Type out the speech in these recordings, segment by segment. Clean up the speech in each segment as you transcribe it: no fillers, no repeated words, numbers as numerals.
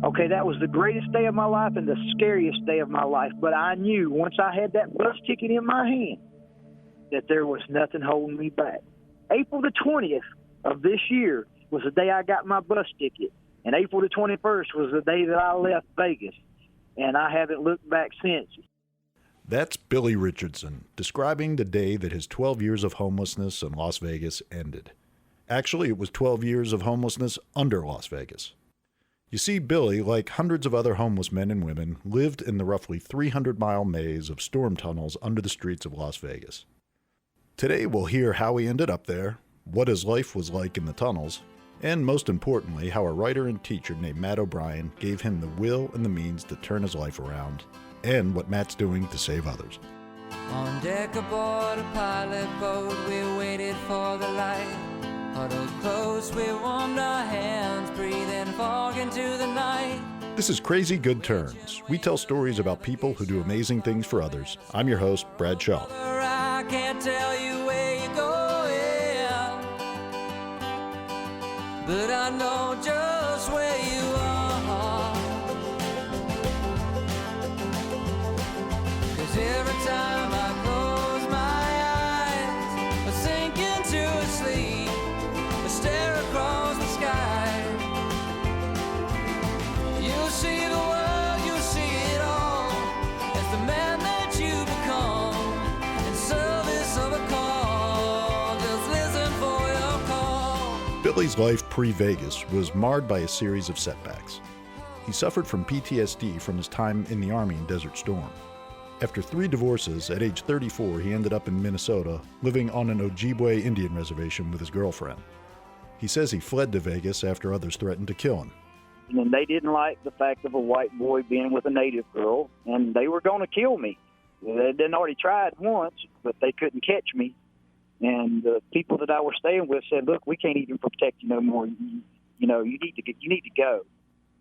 Okay, that was the greatest day of my life and the scariest day of my life. But I knew once I had that bus ticket in my hand that there was nothing holding me back. April the 20th of this year was the day I got my bus ticket. And April the 21st was the day that I left Vegas. And I haven't looked back since. That's Billy Richardson describing the day that his 12 years of homelessness in Las Vegas ended. Actually, it was 12 years of homelessness under Las Vegas. You see, Billy, like hundreds of other homeless men and women, lived in the roughly 300-mile maze of storm tunnels under the streets of Las Vegas. Today, we'll hear how he ended up there, what his life was like in the tunnels, and most importantly, how a writer and teacher named Matt O'Brien gave him the will and the means to turn his life around, and what Matt's doing to save others. On deck aboard a pilot boat, we waited for the light. Huddled close, we warmed our hands, breathing fog into the night. This is Crazy Good Turns. We tell stories about people who do amazing things for others. I'm your host, Brad Shaw. I can't tell you where you're going, but I know just where you are. 'Cause every time I close my eyes, I sink into a sleep, I stare across the sky. You'll see the world, you'll see it all, as the man that you become, in service of a call, just listen for your call. Billy's life pre-Vegas was marred by a series of setbacks. He suffered from PTSD from his time in the Army in Desert Storm. After 3 divorces, at age 34, he ended up in Minnesota, living on an Ojibwe Indian reservation with his girlfriend. He says he fled to Vegas after others threatened to kill him. And they didn't like the fact of a white boy being with a native girl, and they were going to kill me. They'd already tried once, but they couldn't catch me. And the people that I was staying with said, "Look, we can't even protect you no more. You need to go."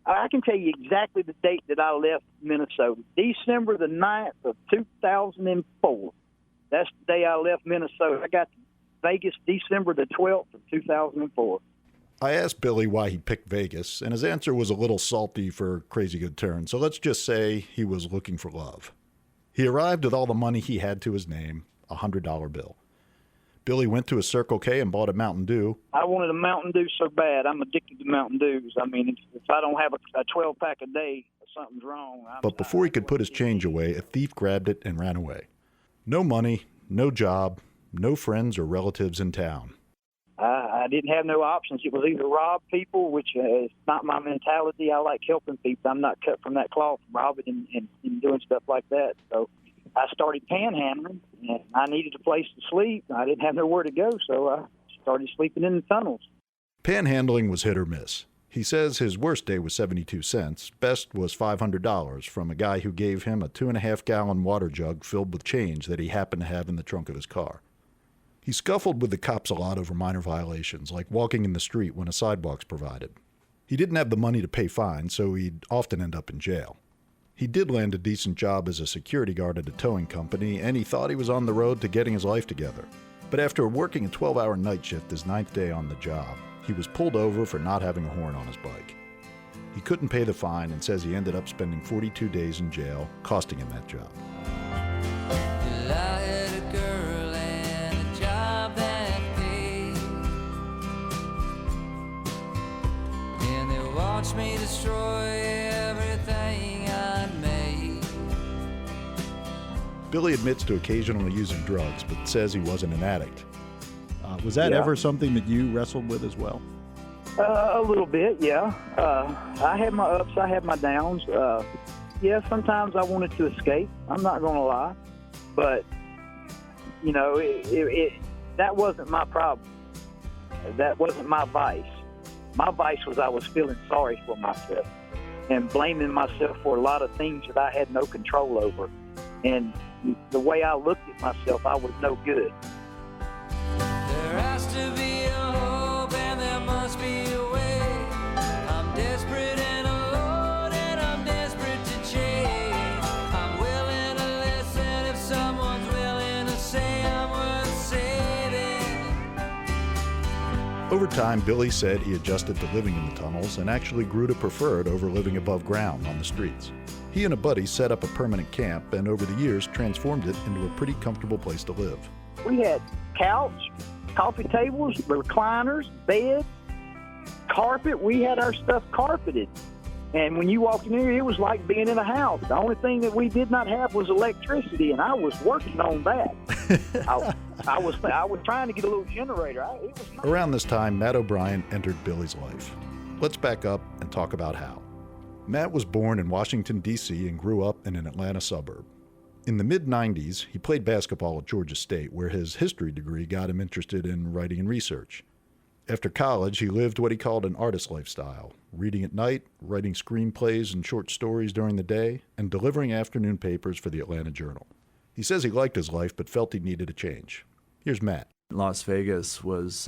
I can tell you exactly the date that I left Minnesota, December the 9th of 2004. That's the day I left Minnesota. I got to Vegas December the 12th of 2004. I asked Billy why he picked Vegas, and his answer was a little salty for Crazy Good Turn, so let's just say he was looking for love. He arrived with all the money he had to his name, a $100 bill. Billy went to a Circle K and bought a Mountain Dew. I wanted a Mountain Dew so bad. I'm addicted to Mountain Dews. I mean, if I don't have a 12-pack a day, something's wrong. But before he could put his change away, a thief grabbed it and ran away. No money, no job, no friends or relatives in town. I didn't have no options. It was either rob people, which is not my mentality. I like helping people. I'm not cut from that cloth, robbing and doing stuff like that. So I started panhandling, and I needed a place to sleep. I didn't have nowhere to go, so I started sleeping in the tunnels. Panhandling was hit or miss. He says his worst day was 72 cents. Best was $500 from a guy who gave him a 2.5-gallon water jug filled with change that he happened to have in the trunk of his car. He scuffled with the cops a lot over minor violations, like walking in the street when a sidewalk's provided. He didn't have the money to pay fines, so he'd often end up in jail. He did land a decent job as a security guard at a towing company, and he thought he was on the road to getting his life together. But after working a 12-hour night shift his 9th day on the job, he was pulled over for not having a horn on his bike. He couldn't pay the fine and says he ended up spending 42 days in jail, costing him that job. Watch me destroy everything I made. Billy admits to occasionally using drugs, but says he wasn't an addict. Was that ever something that you wrestled with as well? A little bit, yeah. I had my ups, I had my downs. Yeah, sometimes I wanted to escape. I'm not going to lie. But, you know, that wasn't my problem. That wasn't my vice. My vice was I was feeling sorry for myself and blaming myself for a lot of things that I had no control over. And the way I looked at myself, I was no good. There has to be a hope and there must be a way. I'm desperate and alone and I'm desperate to change. I'm willing to listen if someone's willing to say I'm worth saving. Over time, Billy said he adjusted to living in the tunnels and actually grew to prefer it over living above ground on the streets. He and a buddy set up a permanent camp and over the years transformed it into a pretty comfortable place to live. We had couch, coffee tables, recliners, bed, carpet. We had our stuff carpeted. And when you walked in here, it was like being in a house. The only thing that we did not have was electricity, and I was working on that. I was trying to get a little generator. It was nice. Around this time, Matt O'Brien entered Billy's life. Let's back up and talk about how. Matt was born in Washington, D.C. and grew up in an Atlanta suburb. In the mid-'90s, he played basketball at Georgia State, where his history degree got him interested in writing and research. After college, he lived what he called an artist lifestyle, reading at night, writing screenplays and short stories during the day, and delivering afternoon papers for the Atlanta Journal. He says he liked his life, but felt he needed a change. Here's Matt. Las Vegas was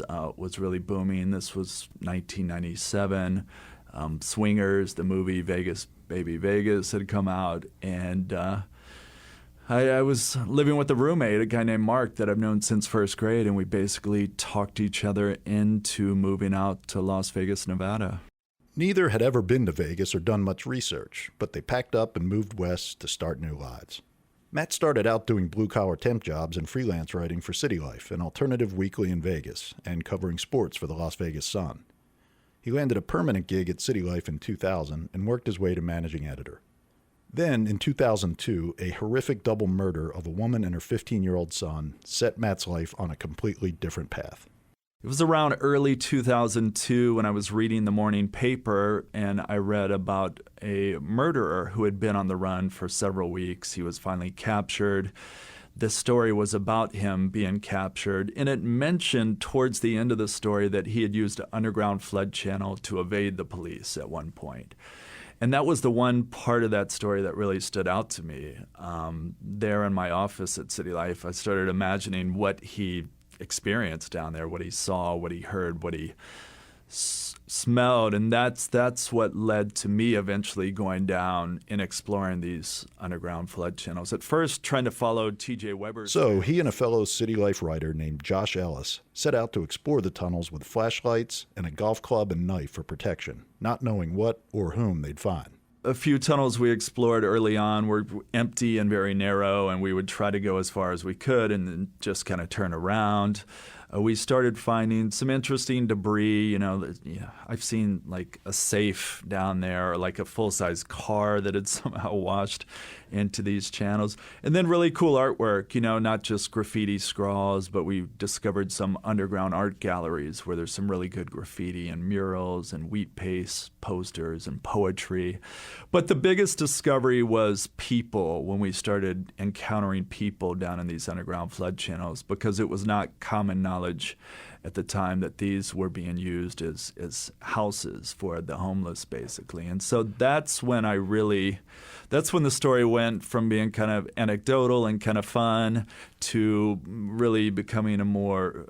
really booming. This was 1997. Swingers, the movie Vegas, Baby Vegas had come out, and I was living with a roommate, a guy named Mark that I've known since first grade, and we basically talked each other into moving out to Las Vegas, Nevada. Neither had ever been to Vegas or done much research, but they packed up and moved west to start new lives. Matt started out doing blue-collar temp jobs and freelance writing for City Life, an alternative weekly in Vegas, and covering sports for the Las Vegas Sun. He landed a permanent gig at City Life in 2000 and worked his way to managing editor. Then, in 2002, a horrific double murder of a woman and her 15-year-old son set Matt's life on a completely different path. It was around early 2002 when I was reading the morning paper, and I read about a murderer who had been on the run for several weeks. He was finally captured. The story was about him being captured, and it mentioned towards the end of the story that he had used an underground flood channel to evade the police at one point. And that was the one part of that story that really stood out to me. There in my office at City Life, I started imagining what he experienced down there, what he saw, what he heard, what he smelled, and that's what led to me eventually going down and exploring these underground flood channels. At first, trying to follow T.J. Weber's. So he and a fellow City Life writer named Josh Ellis set out to explore the tunnels with flashlights and a golf club and knife for protection, not knowing what or whom they'd find. A few tunnels we explored early on were empty and very narrow, and we would try to go as far as we could and then just kind of turn around. We started finding some interesting debris. I've seen like a safe down there or like a full-size car that had somehow washed into these channels. And then really cool artwork, not just graffiti scrawls, but we discovered some underground art galleries where there's some really good graffiti and murals and wheat paste posters and poetry. But the biggest discovery was people when we started encountering people down in these underground flood channels, because it was not common knowledge at the time that these were being used as houses for the homeless, basically. And so that's when the story went from being kind of anecdotal and kind of fun to really becoming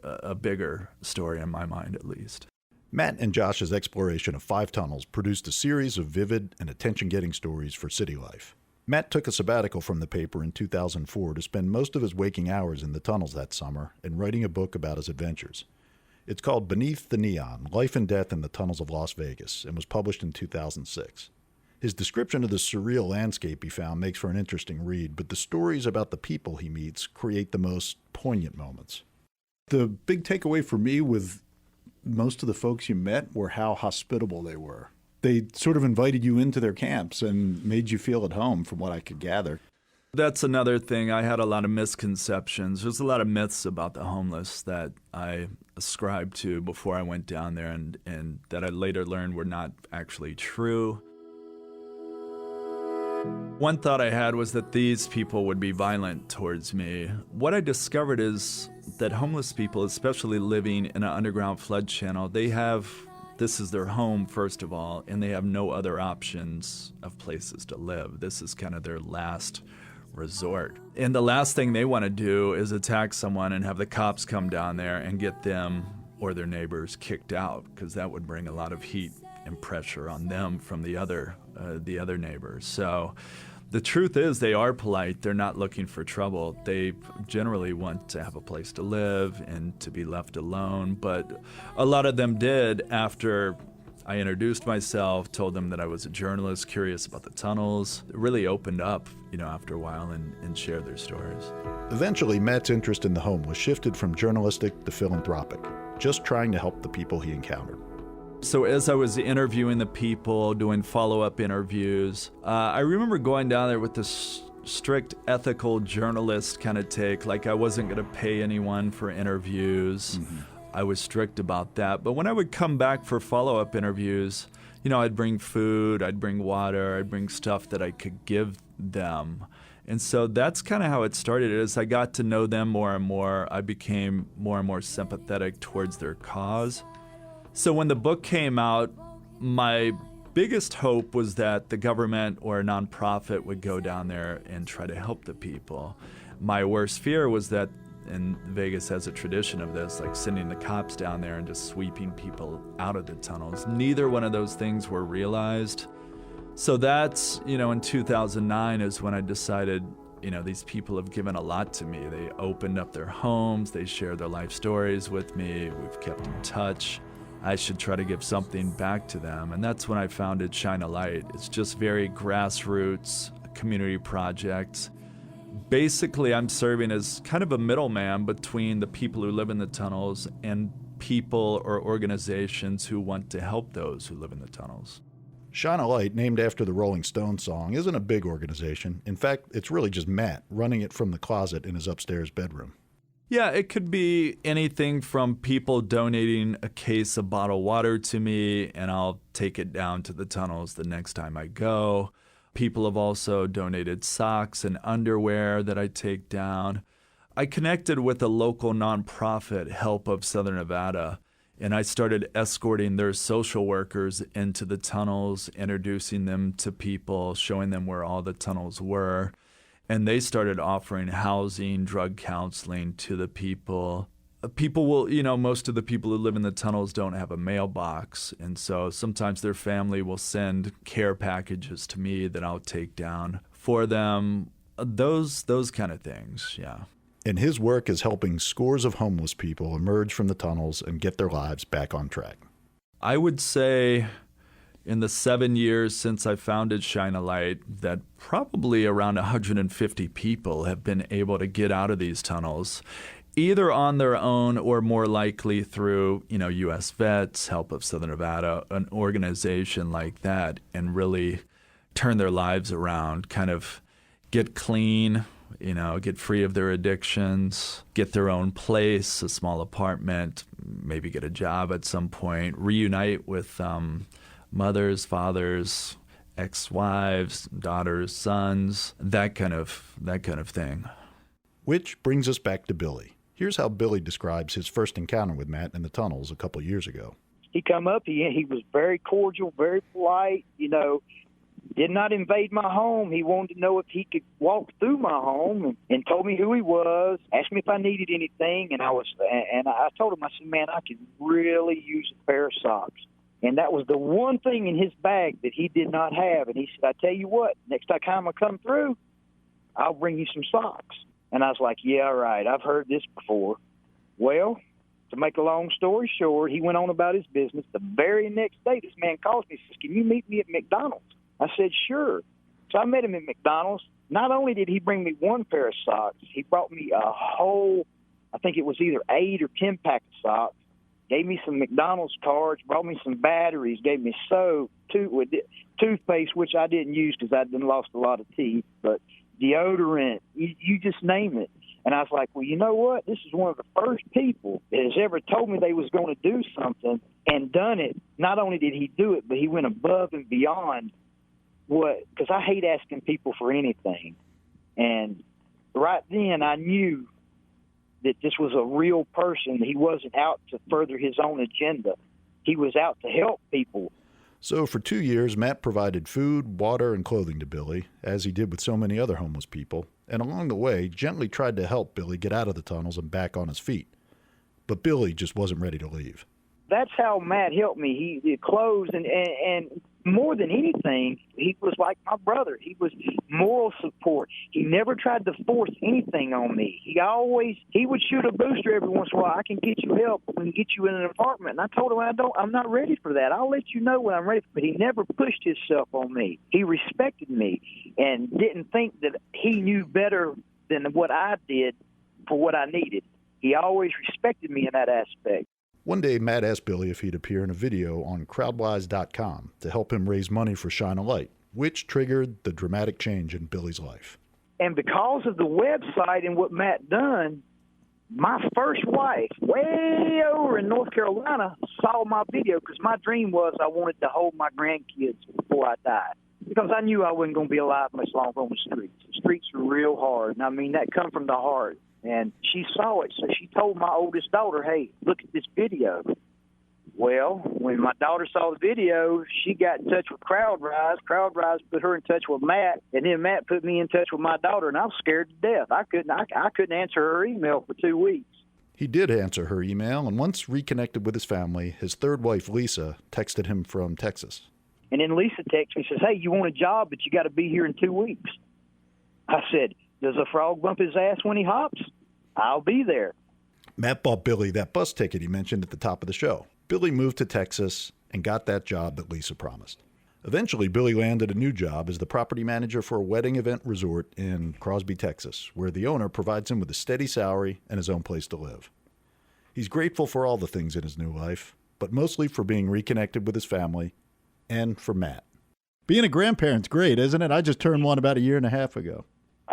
a bigger story in my mind, at least. Matt and Josh's exploration of 5 tunnels produced a series of vivid and attention-getting stories for City Life. Matt took a sabbatical from the paper in 2004 to spend most of his waking hours in the tunnels that summer and writing a book about his adventures. It's called Beneath the Neon, Life and Death in the Tunnels of Las Vegas, and was published in 2006. His description of the surreal landscape he found makes for an interesting read, but the stories about the people he meets create the most poignant moments. The big takeaway for me with most of the folks you met were how hospitable they were. They sort of invited you into their camps and made you feel at home, from what I could gather. That's another thing. I had a lot of misconceptions. There's a lot of myths about the homeless that I ascribed to before I went down there and that I later learned were not actually true. One thought I had was that these people would be violent towards me. What I discovered is that homeless people, especially living in an underground flood channel, this is their home, first of all, and they have no other options of places to live. This is kind of their last resort. And the last thing they want to do is attack someone and have the cops come down there and get them or their neighbors kicked out, because that would bring a lot of heat and pressure on them from the other neighbors. So The truth is they are polite. They're not looking for trouble. They generally want to have a place to live and to be left alone. But a lot of them did after I introduced myself, told them that I was a journalist, curious about the tunnels. It really opened up, after a while and shared their stories. Eventually, Matt's interest in the homeless shifted from journalistic to philanthropic, just trying to help the people he encountered. So as I was interviewing the people, doing follow-up interviews, I remember going down there with this strict ethical journalist kind of take, like I wasn't going to pay anyone for interviews. Mm-hmm. I was strict about that. But when I would come back for follow-up interviews, I'd bring food, I'd bring water, I'd bring stuff that I could give them. And so that's kind of how it started. As I got to know them more and more, I became more and more sympathetic towards their cause. So when the book came out, my biggest hope was that the government or a nonprofit would go down there and try to help the people. My worst fear was that, and Vegas has a tradition of this, like sending the cops down there and just sweeping people out of the tunnels. Neither one of those things were realized. So that's, in 2009 is when I decided, these people have given a lot to me. They opened up their homes, they shared their life stories with me, we've kept in touch. I should try to give something back to them. And that's when I founded Shine a Light. It's just very grassroots, community project. Basically, I'm serving as kind of a middleman between the people who live in the tunnels and people or organizations who want to help those who live in the tunnels. Shine a Light, named after the Rolling Stones song, isn't a big organization. In fact, it's really just Matt running it from the closet in his upstairs bedroom. Yeah, it could be anything from people donating a case of bottled water to me, and I'll take it down to the tunnels the next time I go. People have also donated socks and underwear that I take down. I connected with a local nonprofit, Help of Southern Nevada, and I started escorting their social workers into the tunnels, introducing them to people, showing them where all the tunnels were. And they started offering housing, drug counseling to the people. People will, most of the people who live in the tunnels don't have a mailbox. And so sometimes their family will send care packages to me that I'll take down for them. Those kind of things, yeah. And his work is helping scores of homeless people emerge from the tunnels and get their lives back on track. I would say in the 7 years since I founded Shine a Light, that probably around 150 people have been able to get out of these tunnels, either on their own or more likely through, U.S. Vets, Help of Southern Nevada, an organization like that, and really turn their lives around, kind of get clean, get free of their addictions, get their own place, a small apartment, maybe get a job at some point, reunite with mothers, fathers, ex-wives, daughters, sons, that kind of thing. Which brings us back to Billy. Here's how Billy describes his first encounter with Matt in the tunnels a couple years ago. He come up, he was very cordial, very polite, did not invade my home. He wanted to know if he could walk through my home and told me who he was, asked me if I needed anything, and I told him, I said, man, I could really use a pair of socks. And that was the one thing in his bag that he did not have. And he said, I tell you what, next time I come through, I'll bring you some socks. And I was like, yeah, right, I've heard this before. Well, to make a long story short, he went on about his business. The very next day, this man calls me and says, can you meet me at McDonald's? I said, sure. So I met him at McDonald's. Not only did he bring me one pair of socks, he brought me a whole, I think it was either 8 or 10 pack of socks, gave me some McDonald's cards, brought me some batteries, gave me soap, toothpaste, which I didn't use because I'd been lost a lot of teeth, but deodorant, you just name it. And I was like, well, you know what? This is one of the first people that has ever told me they was going to do something and done it. Not only did he do it, but he went above and beyond because I hate asking people for anything. And right then I knew that this was a real person. He wasn't out to further his own agenda. He was out to help people. So for 2 years, Matt provided food, water, and clothing to Billy, as he did with so many other homeless people, and along the way, gently tried to help Billy get out of the tunnels and back on his feet. But Billy just wasn't ready to leave. That's how Matt helped me. He closed, and more than anything, he was like my brother. He was moral support. He never tried to force anything on me. He would shoot a booster every once in a while. I can get you help. We can get you in an apartment. And I told him I'm not ready for that. I'll let you know when I'm ready. But he never pushed himself on me. He respected me and didn't think that he knew better than what I did for what I needed. He always respected me in that aspect. One day, Matt asked Billy if he'd appear in a video on crowdwise.com to help him raise money for Shine a Light, which triggered the dramatic change in Billy's life. And because of the website and what Matt done, my first wife, way over in North Carolina, saw my video because my dream was I wanted to hold my grandkids before I died. Because I knew I wasn't going to be alive much longer on the streets. The streets are real hard, and I mean, that come from the heart. And she saw it, so she told my oldest daughter, hey, look at this video. Well, when my daughter saw the video, she got in touch with CrowdRise. CrowdRise put her in touch with Matt, and then Matt put me in touch with my daughter, and I was scared to death. I couldn't answer her email for 2 weeks. He did answer her email, and once reconnected with his family, his third wife, Lisa, texted him from Texas. And then Lisa texted me and says, hey, you want a job, but you got to be here in 2 weeks. I said, does a frog bump his ass when he hops? I'll be there. Matt bought Billy that bus ticket he mentioned at the top of the show. Billy moved to Texas and got that job that Lisa promised. Eventually, Billy landed a new job as the property manager for a wedding event resort in Crosby, Texas, where the owner provides him with a steady salary and his own place to live. He's grateful for all the things in his new life, but mostly for being reconnected with his family and for Matt. Being a grandparent's great, isn't it? I just turned one about 1.5 years ago.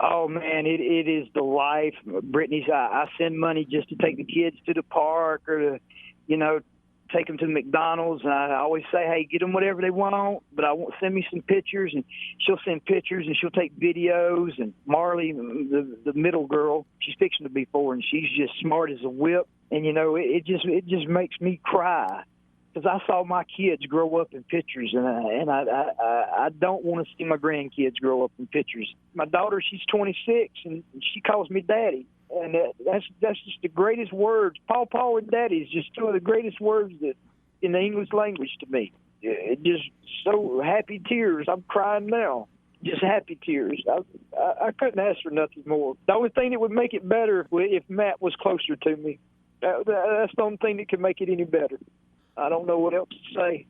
Oh, man, it is the life. Brittany's, I send money just to take the kids to the park or to, take them to McDonald's. And I always say, hey, get them whatever they want, but I want send me some pictures. And she'll send pictures and she'll take videos. And Marley, the middle girl, she's fixing to be 4, and she's just smart as a whip. And, it just makes me cry. Because I saw my kids grow up in pictures, and I don't want to see my grandkids grow up in pictures. My daughter, she's 26, and she calls me Daddy, and that's just the greatest words. Paw and Daddy is just 2 of the greatest words that in the English language to me. It just so happy tears. I'm crying now. Just happy tears. I couldn't ask for nothing more. The only thing that would make it better if Matt was closer to me. That's the only thing that could make it any better. I don't know what else to say.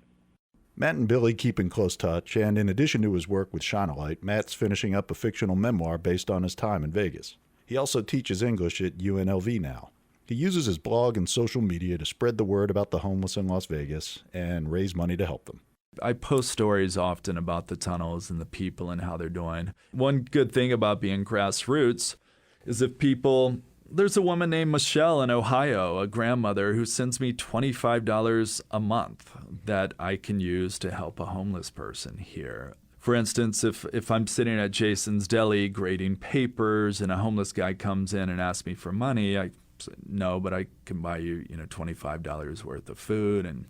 Matt and Billy keep in close touch, and in addition to his work with Shine a Light, Matt's finishing up a fictional memoir based on his time in Vegas. He also teaches English at UNLV now. He uses his blog and social media to spread the word about the homeless in Las Vegas and raise money to help them. I post stories often about the tunnels and the people and how they're doing. One good thing about being grassroots is if people... There's a woman named Michelle in Ohio, a grandmother, who sends me $25 a month that I can use to help a homeless person here. For instance, if I'm sitting at Jason's Deli grading papers and a homeless guy comes in and asks me for money, I say, no, but I can buy you, $25 worth of food. And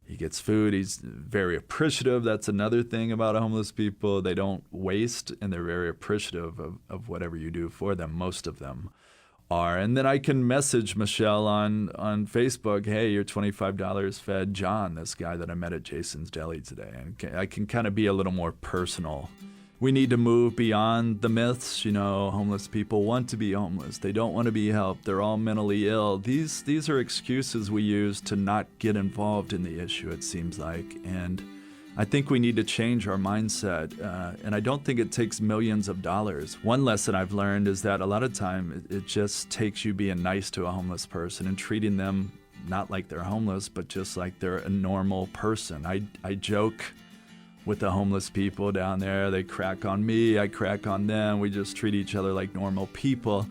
he gets food. He's very appreciative. That's another thing about homeless people. They don't waste, and they're very appreciative of whatever you do for them, most of them. And then I can message Michelle on Facebook, hey, your $25 fed John, this guy that I met at Jason's Deli today. And I can kind of be a little more personal. We need to move beyond the myths. Homeless people want to be homeless. They don't want to be helped. They're all mentally ill. These are excuses we use to not get involved in the issue, it seems like. And I think we need to change our mindset, and I don't think it takes millions of dollars. One lesson I've learned is that a lot of time it just takes you being nice to a homeless person and treating them not like they're homeless, but just like they're a normal person. I joke with the homeless people down there. They crack on me, I crack on them. We just treat each other like normal people.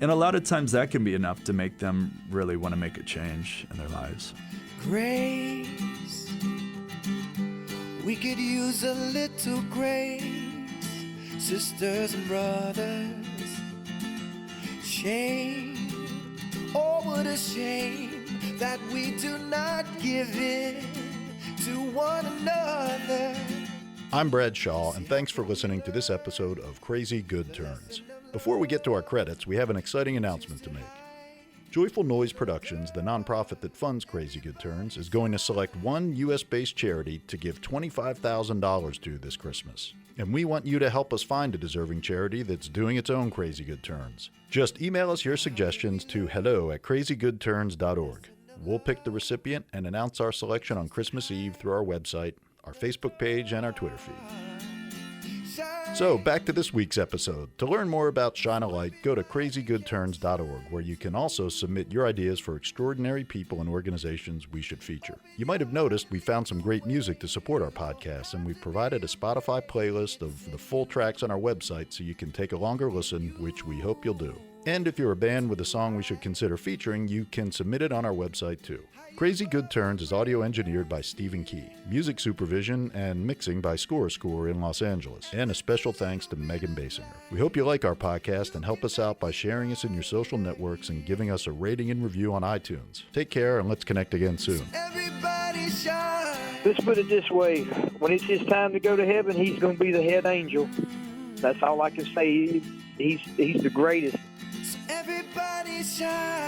And a lot of times that can be enough to make them really want to make a change in their lives. Grace, we could use a little grace, sisters and brothers. Shame, oh what a shame that we do not give in to one another. I'm Brad Shaw, and thanks for listening to this episode of Crazy Good Turns. Before we get to our credits, we have an exciting announcement to make. Joyful Noise Productions, the nonprofit that funds Crazy Good Turns, is going to select one U.S.-based charity to give $25,000 to this Christmas. And we want you to help us find a deserving charity that's doing its own Crazy Good Turns. Just email us your suggestions to hello@crazygoodturns.org. We'll pick the recipient and announce our selection on Christmas Eve through our website, our Facebook page, and our Twitter feed. So, back to this week's episode. To learn more about Shine a Light, go to crazygoodturns.org, where you can also submit your ideas for extraordinary people and organizations we should feature. You might have noticed we found some great music to support our podcast, and we've provided a Spotify playlist of the full tracks on our website so you can take a longer listen, which we hope you'll do. And if you're a band with a song we should consider featuring, you can submit it on our website too. Crazy Good Turns is audio engineered by Stephen Key, music supervision and mixing by Score in Los Angeles, and a special thanks to Megan Basinger. We hope you like our podcast and help us out by sharing us in your social networks and giving us a rating and review on iTunes. Take care and let's connect again soon. Let's put it this way. When it's his time to go to heaven, he's going to be the head angel. That's all I can say. He's the greatest. Everybody shine.